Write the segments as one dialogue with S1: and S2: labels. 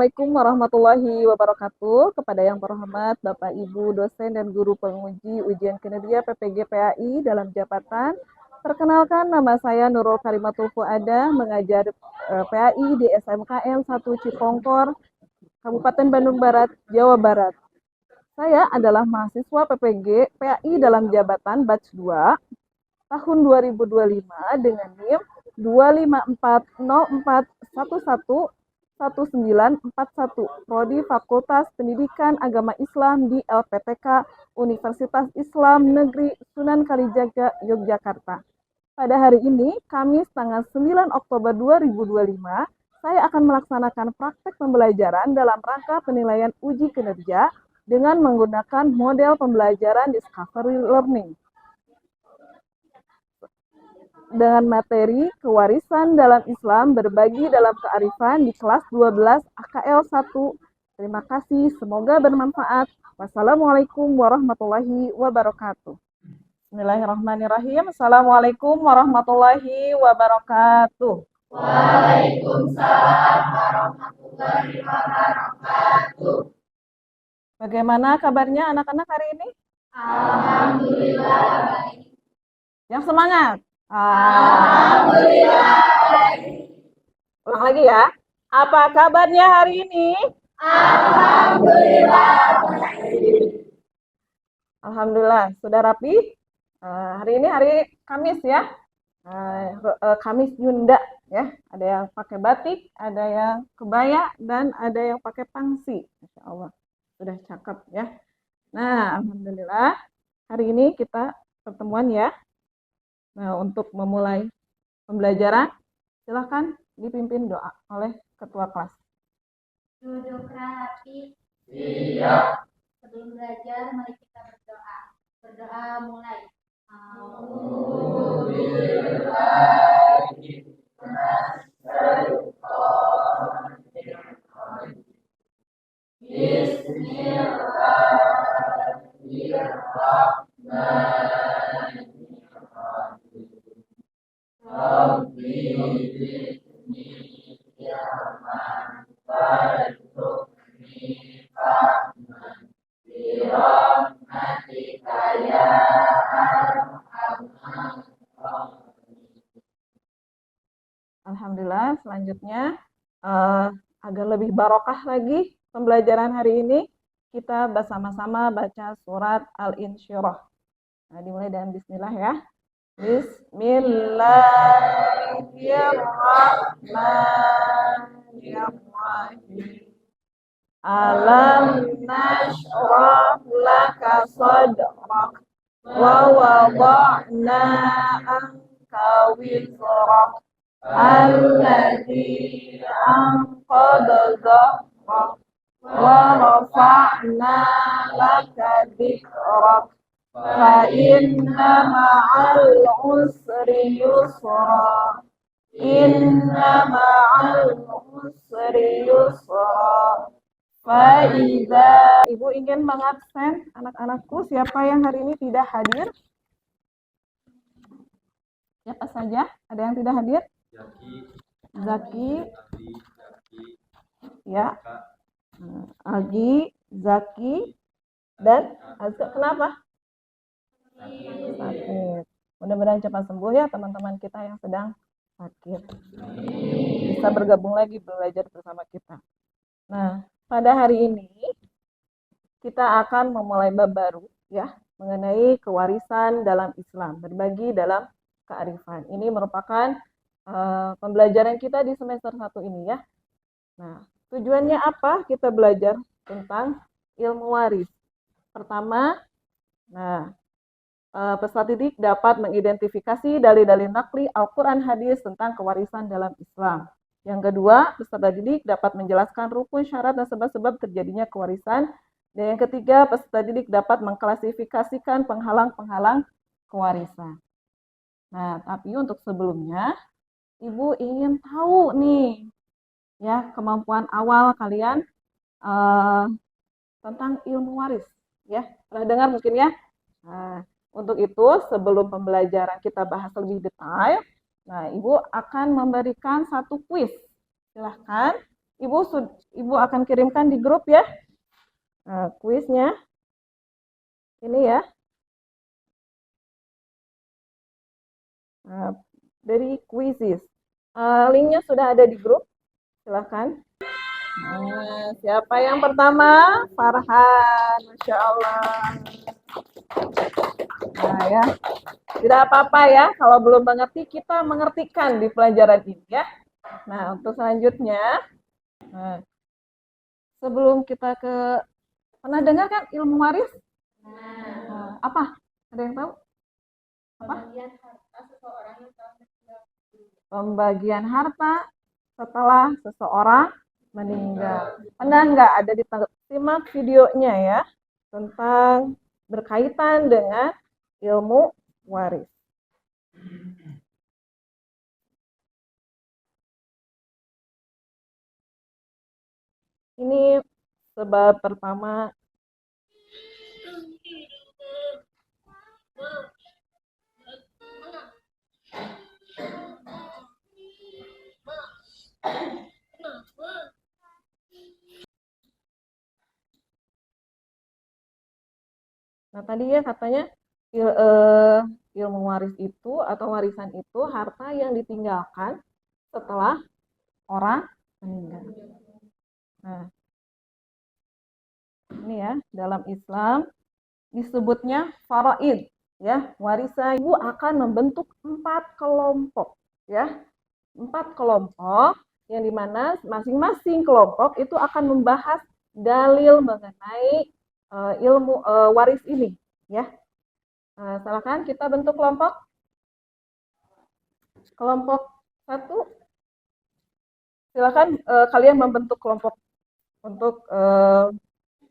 S1: Assalamualaikum warahmatullahi wabarakatuh. Kepada yang terhormat Bapak Ibu dosen dan guru penguji ujian kinerja PPG PAI dalam jabatan. Perkenalkan, nama saya Nurul Karimatul Fuada, mengajar PAI di SMKN 1 Cipongkor, Kabupaten Bandung Barat, Jawa Barat. Saya adalah mahasiswa PPG PAI dalam jabatan batch 2 tahun 2025 dengan NIM 25404111941, Prodi Fakultas Pendidikan Agama Islam di LPTK Universitas Islam Negeri Sunan Kalijaga, Yogyakarta. Pada hari ini, Kamis tanggal 9 Oktober 2025, saya akan melaksanakan praktek pembelajaran dalam rangka penilaian uji kinerja dengan menggunakan model pembelajaran Discovery Learning dengan materi kewarisan dalam Islam berbagi dalam kearifan di kelas 12 AKL 1. Terima kasih, semoga bermanfaat. Wassalamualaikum warahmatullahi wabarakatuh. Bismillahirrahmanirrahim. Assalamualaikum warahmatullahi wabarakatuh.
S2: Waalaikumsalam warahmatullahi wabarakatuh.
S1: Bagaimana kabarnya anak-anak hari ini?
S2: Alhamdulillah baik.
S1: Yang semangat.
S2: Alhamdulillah baik.
S1: Ulang lagi ya. Apa kabarnya hari ini?
S2: Alhamdulillah baik.
S1: Alhamdulillah, sudah rapi. Hari ini hari Kamis ya. Kamis Yunda ya. Ada yang pakai batik, ada yang kebaya, dan ada yang pakai pangsi. Masya Allah, sudah cakep ya. Nah, alhamdulillah hari ini kita pertemuan ya. Nah, untuk memulai pembelajaran, silakan dipimpin doa oleh ketua kelas.
S2: Duduk rapi.
S3: Siap.
S2: Sebelum belajar, mari kita berdoa. Berdoa mulai.
S1: Alhamdulillah, selanjutnya agar lebih barokah lagi pembelajaran hari ini, kita bersama-sama baca surat Al-Insyirah. Nah, dimulai dengan bismillah ya. Bismillahirrahmanirrahim. Alam nashrah laka sadrak wa wada'na anka wizrak alladzi anqadha dhahrak wa rafa'na laka dhikrak fa inna ma'al usri yusra inna ma'al usri yusra fa idza. Ibu ingin mengabsen anak-anakku, siapa yang hari ini tidak hadir? Siapa saja? Ada yang tidak hadir? Zaki, ya, Agi, Zaki, dan Azza. Kenapa? Sakit. Mudah-mudahan cepat sembuh ya teman-teman kita yang sedang sakit. Bisa bergabung lagi belajar bersama kita. Nah, pada hari ini kita akan memulai bab baru ya mengenai kewarisan dalam Islam, berbagi dalam kearifan. Ini merupakan pembelajaran kita di semester 1 ini ya. Nah, tujuannya apa kita belajar tentang ilmu waris? Pertama, peserta didik dapat mengidentifikasi dalil-dalil nakli Al-Quran hadis tentang kewarisan dalam Islam. Yang kedua, peserta didik dapat menjelaskan rukun, syarat, dan sebab-sebab terjadinya kewarisan. Dan yang ketiga, peserta didik dapat mengklasifikasikan penghalang-penghalang kewarisan. Nah, tapi untuk sebelumnya, Ibu ingin tahu nih, ya, kemampuan awal kalian tentang ilmu waris, ya. Pernah dengar mungkin ya? Nah, untuk itu, sebelum pembelajaran kita bahas lebih detail, nah, Ibu akan memberikan satu kuis. Silahkan Ibu akan kirimkan di grup ya. Nah, kuisnya ini ya. Nah, dari quizzes. Linknya sudah ada di grup. Silahkan. Nah, siapa yang pertama? Farhan, Masya Allah. Nah ya, tidak apa-apa ya, kalau belum mengerti, kita mengertikan di pelajaran ini ya. Nah, untuk selanjutnya, nah, sebelum kita pernah dengar kan ilmu waris? Apa? Ada yang tahu? Apa? Pembagian harta setelah seseorang meninggal. Pernah nggak ada simak videonya ya, tentang berkaitan dengan ilmu waris. Ini sebab pertama. Nah, tadi ya katanya ilmu waris itu atau warisan itu harta yang ditinggalkan setelah orang meninggal. Nah, ini ya, dalam Islam disebutnya faraid ya. Warisan ibu akan membentuk 4 kelompok ya. 4 kelompok yang dimana masing-masing kelompok itu akan membahas dalil mengenai ilmu waris ini ya. Silakan kita bentuk kelompok. Kelompok 1, silakan kalian membentuk kelompok untuk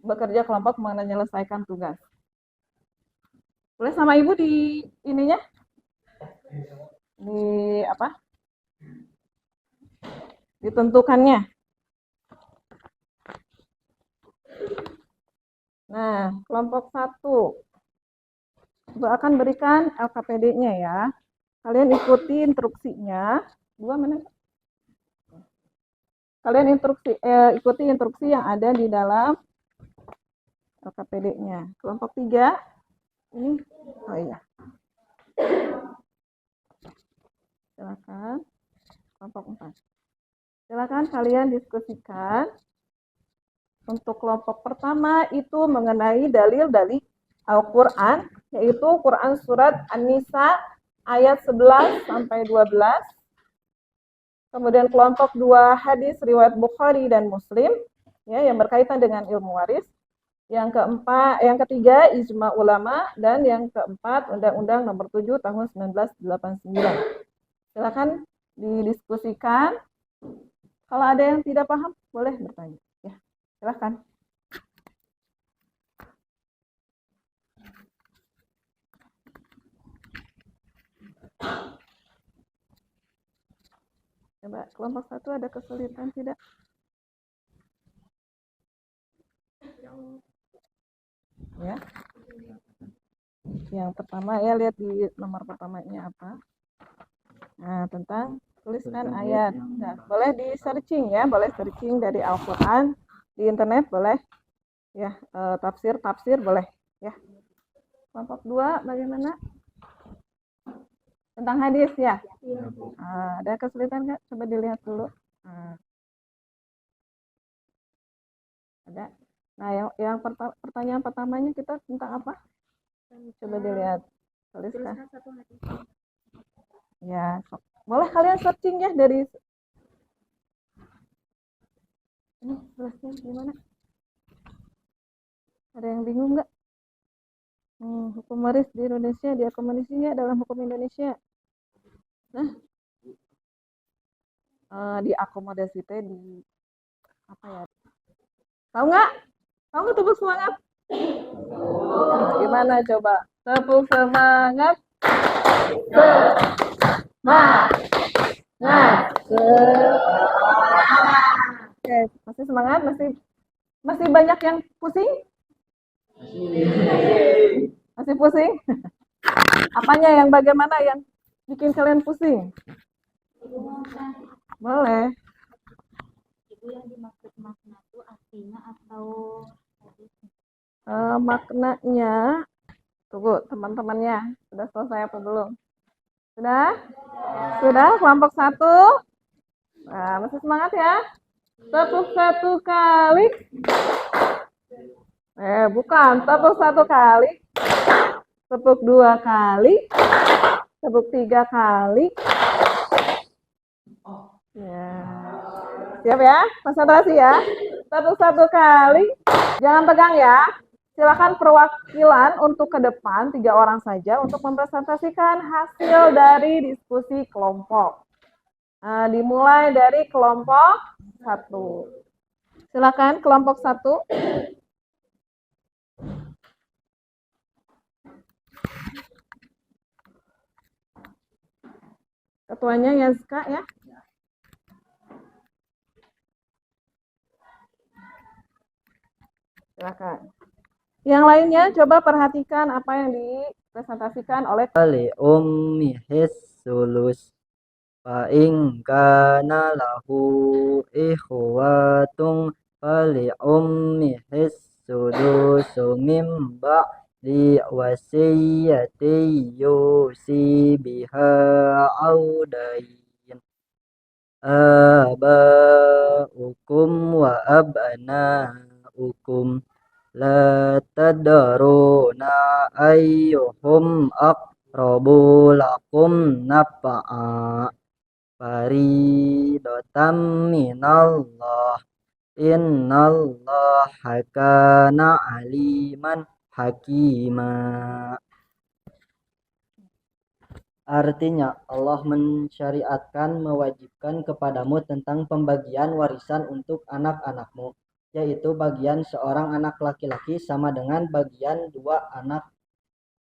S1: bekerja kelompok menyelesaikan tugas. Boleh sama ibu di ininya? Di apa? Ditentukannya. Nah, kelompok 1 ibu akan berikan LKPD-nya ya. Kalian ikuti instruksinya. 2 mana? Kalian ikuti instruksi yang ada di dalam LKPD-nya. Kelompok 3 ini, oh iya. Silakan. Kelompok 4. Silakan kalian diskusikan. Untuk kelompok pertama itu mengenai dalil dari Al-Quran, yaitu Quran Surat An-Nisa ayat 11 sampai 12. Kemudian kelompok 2 hadis riwayat Bukhari dan Muslim ya, yang berkaitan dengan ilmu waris. Yang ketiga ijma ulama, dan yang keempat Undang-Undang Nomor 7 Tahun 1989. Silakan didiskusikan. Kalau ada yang tidak paham boleh bertanya ya. Silakan. Coba kelompok 1 ada kesulitan tidak? Ya. Yang pertama ya, lihat di nomor pertamanya apa. Nah, tentang tuliskan ayat. Nah, boleh di searching ya, boleh searching dari Al-Quran di internet boleh ya, tafsir boleh ya. Kelompok 2 bagaimana? Tentang hadis ya. Ada kesulitan nggak? Coba dilihat dulu. Ada. Nah, yang pertanyaan pertamanya kita tentang apa? Coba dilihat. Tuliskan. Ya, boleh kalian searching ya dari ini tulisnya gimana? Ada yang bingung nggak? Hukum waris di Indonesia, diakomodasinya dalam hukum Indonesia. Nah, diakomodasi teh di apa ya? Tahu nggak? Tahu nggak tepuk semangat? Gimana coba? Tepuk semangat. Oke, masih semangat? Masih banyak yang pusing? Masih pusing? Apanya yang bagaimana yang bikin kalian pusing? Boleh.
S2: yang dimaksud makna itu artinya atau hadisnya?
S1: Maknanya, tunggu teman-temannya, sudah selesai apa belum? Sudah? Sudah kelompok 1? Nah, masih semangat ya? Tepuk 1 kali. Bukan, tepuk 1 kali. Tepuk 2 kali. Tepuk 3 kali. Ya. Siap ya? Konsentrasi ya. Tepuk 1 kali. Jangan tegang ya. Silakan perwakilan untuk ke depan 3 orang saja untuk mempresentasikan hasil dari diskusi kelompok. Nah, dimulai dari kelompok 1. Silakan kelompok 1. Ketuanya Yazka ya. Silakan. Yang lainnya coba perhatikan apa yang dipresentasikan oleh
S3: ummihi sulus fa in kana lahu ikhwatun fali ummihi sulusu mim ba'di wasiyyati yusi biha audain aba'ukum wa abna'ukum la tadaruna ayyuhum aqrabu lakum nafa'a faridotam minallah innallaha kana aliman hakima. Artinya, Allah mensyariatkan, mewajibkan kepadamu tentang pembagian warisan untuk anak-anakmu, yaitu bagian seorang anak laki-laki sama dengan bagian 2 anak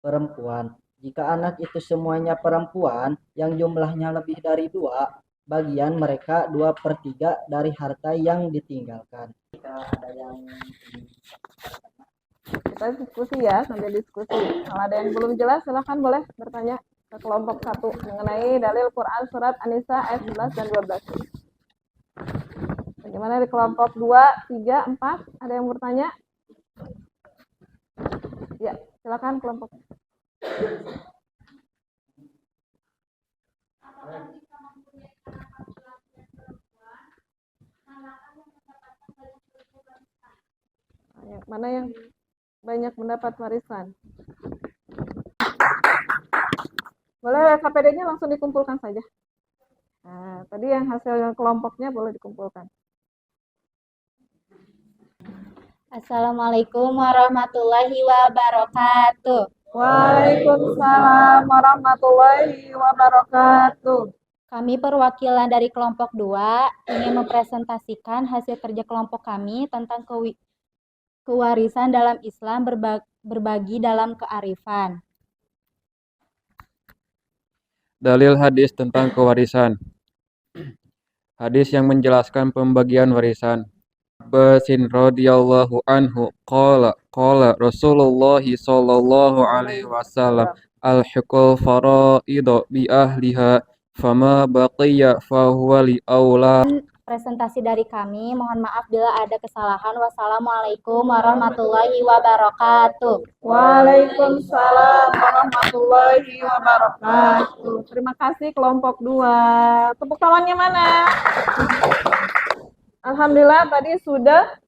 S3: perempuan. Jika anak itu semuanya perempuan yang jumlahnya lebih dari 2, bagian mereka 2/3 dari harta yang ditinggalkan. Jika ada yang
S1: kita diskusi ya, sambil diskusi. Kalau ada yang belum jelas, silahkan boleh bertanya ke kelompok 1 mengenai dalil Quran surat An-Nisa ayat 11 dan 12. Bagaimana di kelompok 2, 3, 4? Ada yang bertanya? Ya, silakan kelompok.
S2: Apakah jika mempunyai anak laki-laki dan perempuan, manakah yang mendapatkan banyak warisan?
S1: Mana yang banyak mendapat warisan? Boleh KPD-nya langsung dikumpulkan saja. Nah, tadi yang hasil kelompoknya boleh dikumpulkan.
S2: Assalamualaikum warahmatullahi wabarakatuh.
S1: Waalaikumsalam warahmatullahi wabarakatuh.
S2: Kami perwakilan dari kelompok 2 ingin mempresentasikan hasil kerja kelompok kami tentang kewarisan dalam Islam berbagi dalam kearifan.
S4: Dalil hadis tentang kewarisan. Hadis yang menjelaskan pembagian warisan. Abbasin radhiyallahu anhu qala Rasulullah sallallahu alaihi wasallam al-hukul faraidu bi ahliha fama baqiya fahuwa li aula.
S2: Presentasi dari kami, mohon maaf bila ada kesalahan. Wassalamualaikum warahmatullahi wabarakatuh.
S1: Waalaikumsalam warahmatullahi wabarakatuh. Terima kasih kelompok 2. Tepuk tangannya mana? Alhamdulillah tadi sudah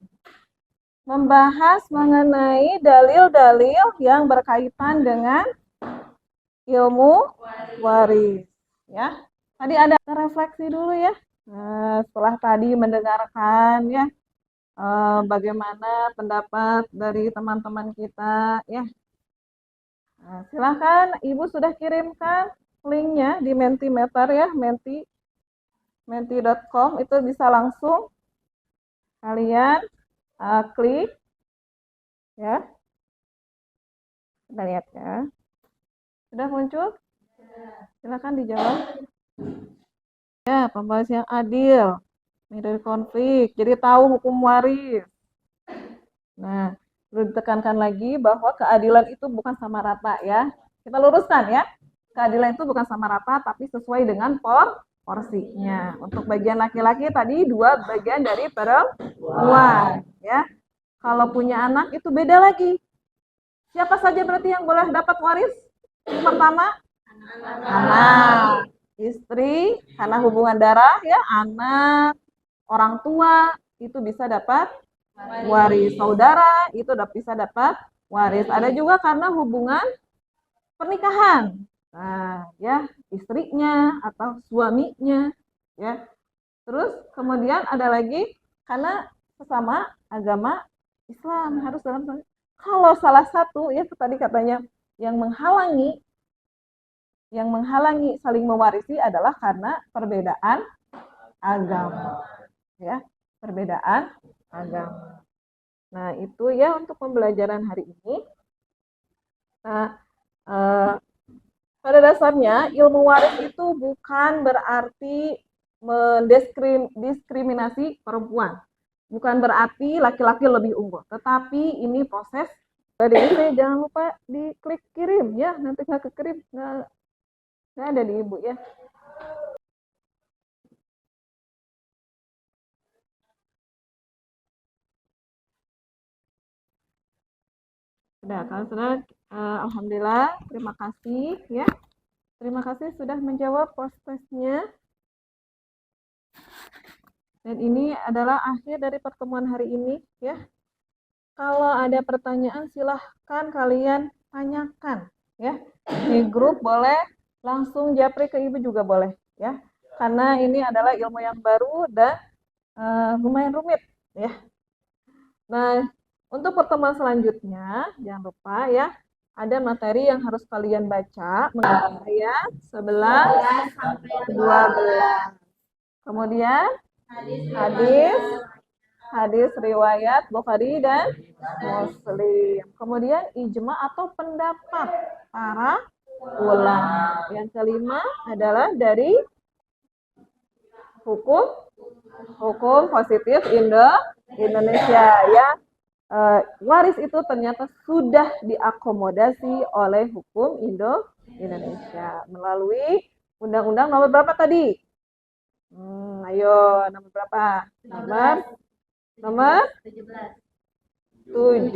S1: membahas mengenai dalil-dalil yang berkaitan dengan ilmu waris. Ya, tadi ada refleksi dulu ya. Nah, setelah tadi mendengarkan ya bagaimana pendapat dari teman-teman kita ya. Nah, silahkan Ibu sudah kirimkan linknya di Mentimeter ya, menti.com, itu bisa langsung kalian klik ya. Kita lihat ya. Sudah muncul? Silahkan dijawab. Ya, pembahas yang adil, menghindari konflik, jadi tahu hukum waris. Nah, perlu ditekankan lagi bahwa keadilan itu bukan sama rata ya. Kita luruskan ya, keadilan itu bukan sama rata, tapi sesuai dengan porsinya. Untuk bagian laki-laki tadi 2 bagian dari perempuan, ya. Kalau punya anak itu beda lagi. Siapa saja berarti yang boleh dapat waris? Yang pertama, anak, istri, karena hubungan darah ya, anak, orang tua itu bisa dapat waris, saudara itu bisa dapat waris. Ada juga karena hubungan pernikahan. Nah, ya, istrinya atau suaminya, ya. Terus kemudian ada lagi karena sesama agama Islam harus dalam. Kalau salah satu ya tadi katanya yang menghalangi saling mewarisi adalah karena perbedaan agama, ya, perbedaan agama. Nah, itu ya untuk pembelajaran hari ini. Nah, pada dasarnya ilmu waris itu bukan berarti mendiskriminasi perempuan. Bukan berarti laki-laki lebih unggul, tetapi ini proses. Jadi jangan lupa diklik kirim ya, nanti nggak kekirim, nggak ada di ibu ya. Sudah, kalau sudah, alhamdulillah, terima kasih ya. Terima kasih sudah menjawab post-testnya. Dan ini adalah akhir dari pertemuan hari ini ya. Kalau ada pertanyaan silahkan kalian tanyakan ya. Di grup boleh, langsung japri ke ibu juga boleh ya. Karena ini adalah ilmu yang baru dan lumayan rumit ya. Nah, untuk pertemuan selanjutnya jangan lupa ya, ada materi yang harus kalian baca mengenai ayat 11 sampai 12. Kemudian hadis riwayat Bukhari dan Muslim. Kemudian ijma atau pendapat para ulama. Yang kelima adalah dari hukum positif Indonesia ya. Waris itu ternyata sudah diakomodasi oleh hukum Indonesia melalui Undang-Undang nomor berapa tadi? Ayo, nomor berapa? Nomor 7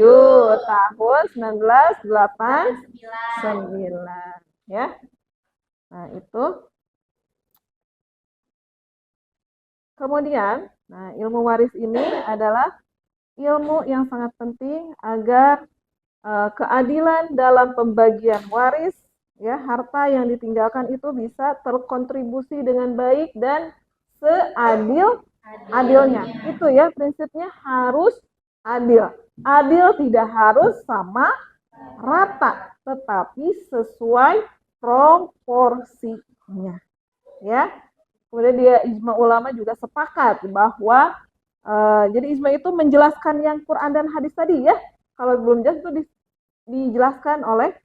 S1: tahun 1989 ya. Nah, itu. Kemudian, ilmu waris ini adalah ilmu yang sangat penting agar keadilan dalam pembagian waris ya, harta yang ditinggalkan itu bisa terkontribusi dengan baik dan seadil-adilnya. Itu ya prinsipnya, harus adil. Adil tidak harus sama rata, tetapi sesuai proporsinya. Ya. Kemudian dia ijma ulama juga sepakat bahwa jadi ijma itu menjelaskan yang Quran dan hadis tadi ya. Kalau belum jelas itu dijelaskan oleh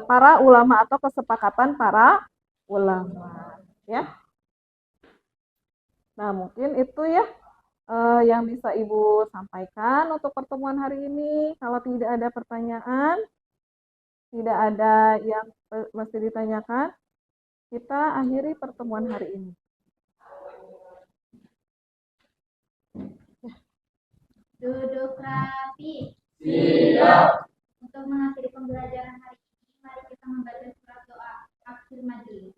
S1: para ulama atau kesepakatan para ulama ya. Nah, mungkin itu ya yang bisa Ibu sampaikan untuk pertemuan hari ini. Kalau tidak ada pertanyaan, tidak ada yang mesti ditanyakan, kita akhiri pertemuan hari ini.
S2: Duduk rapi. Siap. Untuk mengakhiri pembelajaran hari ini, mari kita membaca surat doa akhir majelis.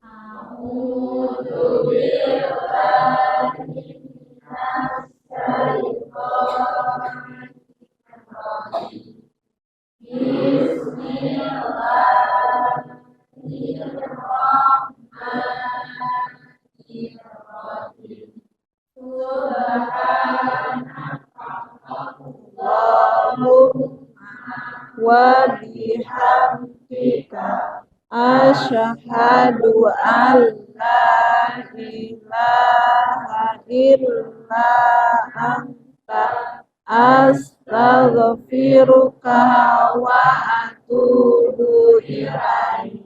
S2: A'udzu billahi Bismillahirrahmanirrahim.
S1: Wa bihamdika asyhadu an la ilaha illa anta astaghfiruka wa atubu ilaik.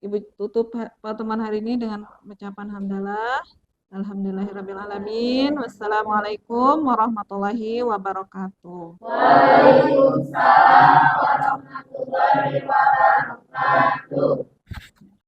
S1: Ibu tutup pertemuan hari ini dengan ucapan hamdalah. Alhamdulillahirrabbilalamin. Wassalamualaikum warahmatullahi wabarakatuh.
S2: Waalaikumsalam warahmatullahi wabarakatuh.